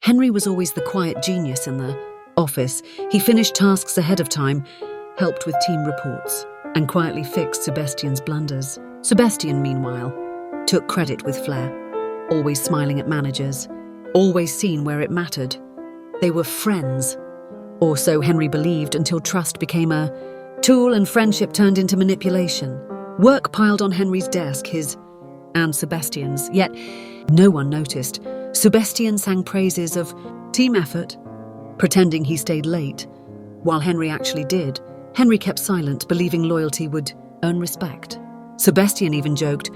Henry was always the quiet genius in the office. He finished tasks ahead of time, helped with team reports, and quietly fixed Sebastian's blunders. Sebastian, meanwhile, took credit with flair, always smiling at managers, always seen where it mattered. They were friends, or so Henry believed, until trust became a tool and friendship turned into manipulation. Work piled on Henry's desk, his and Sebastian's, yet no one noticed. Sebastian sang praises of team effort, pretending he stayed late, while Henry actually did. Henry kept silent, believing loyalty would earn respect. Sebastian even joked,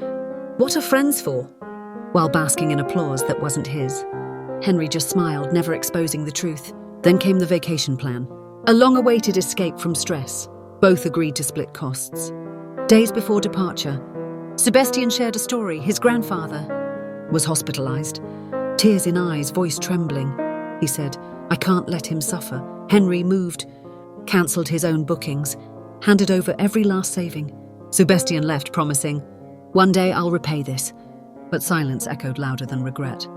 "What are friends for?" while basking in applause that wasn't his. Henry just smiled, never exposing the truth. Then came the vacation plan, a long-awaited escape from stress. Both agreed to split costs. Days before departure, Sebastian shared a story. His grandfather was hospitalized. Tears in eyes, voice trembling. He said, "I can't let him suffer." Henry moved, cancelled his own bookings, handed over every last saving. Sebastian left, promising, "One day I'll repay this." But silence echoed louder than regret.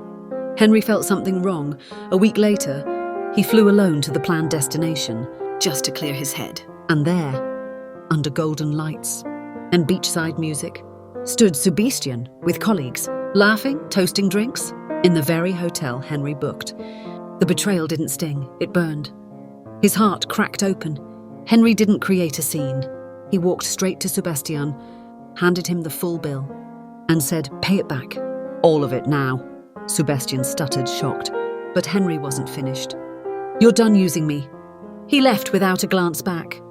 Henry felt something wrong. A week later, he flew alone to the planned destination, just to clear his head. And there, under golden lights and beachside music, stood Sebastian with colleagues, laughing, toasting drinks, in the very hotel Henry booked. The betrayal didn't sting, it burned. His heart cracked open. Henry didn't create a scene. He walked straight to Sebastian, handed him the full bill, and said, "Pay it back. All of it now." Sebastian stuttered, shocked, but Henry wasn't finished. "You're done using me." He left without a glance back.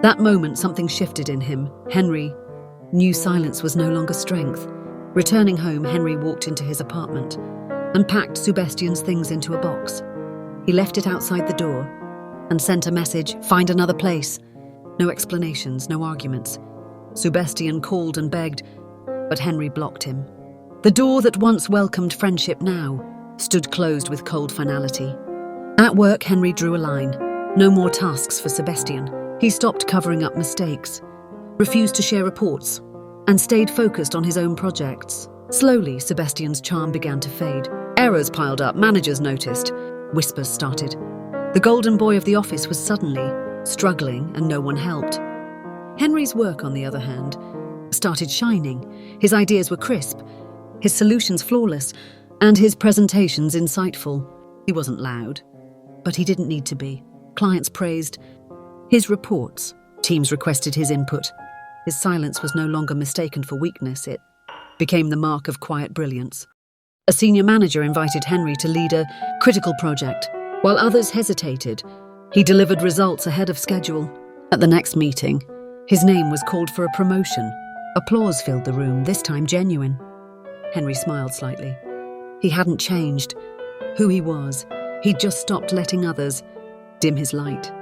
That moment, something shifted in him. Henry knew silence was no longer strength. Returning home, Henry walked into his apartment and packed Sebastian's things into a box. He left it outside the door and sent a message, "Find another place." No explanations, no arguments. Sebastian called and begged, but Henry blocked him. The door that once welcomed friendship now stood closed with cold finality. At work, Henry drew a line. No more tasks for Sebastian. He stopped covering up mistakes, refused to share reports, and stayed focused on his own projects. Slowly, Sebastian's charm began to fade. Errors piled up, managers noticed, whispers started. The golden boy of the office was suddenly struggling, and no one helped. Henry's work, on the other hand, started shining. His ideas were crisp, his solutions flawless, and his presentations insightful. He wasn't loud, but he didn't need to be. Clients praised his reports. Teams requested his input. His silence was no longer mistaken for weakness. It became the mark of quiet brilliance. A senior manager invited Henry to lead a critical project. While others hesitated, he delivered results ahead of schedule. At the next meeting, his name was called for a promotion. Applause filled the room, this time genuine. Henry smiled slightly. He hadn't changed who he was. He'd just stopped letting others dim his light.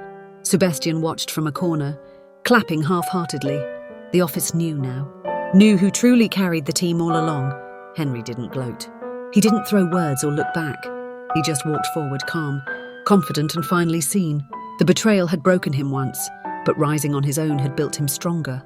Sebastian watched from a corner, clapping half-heartedly. The office knew now. Knew who truly carried the team all along. Henry didn't gloat. He didn't throw words or look back. He just walked forward, calm, confident, and finally seen. The betrayal had broken him once, but rising on his own had built him stronger.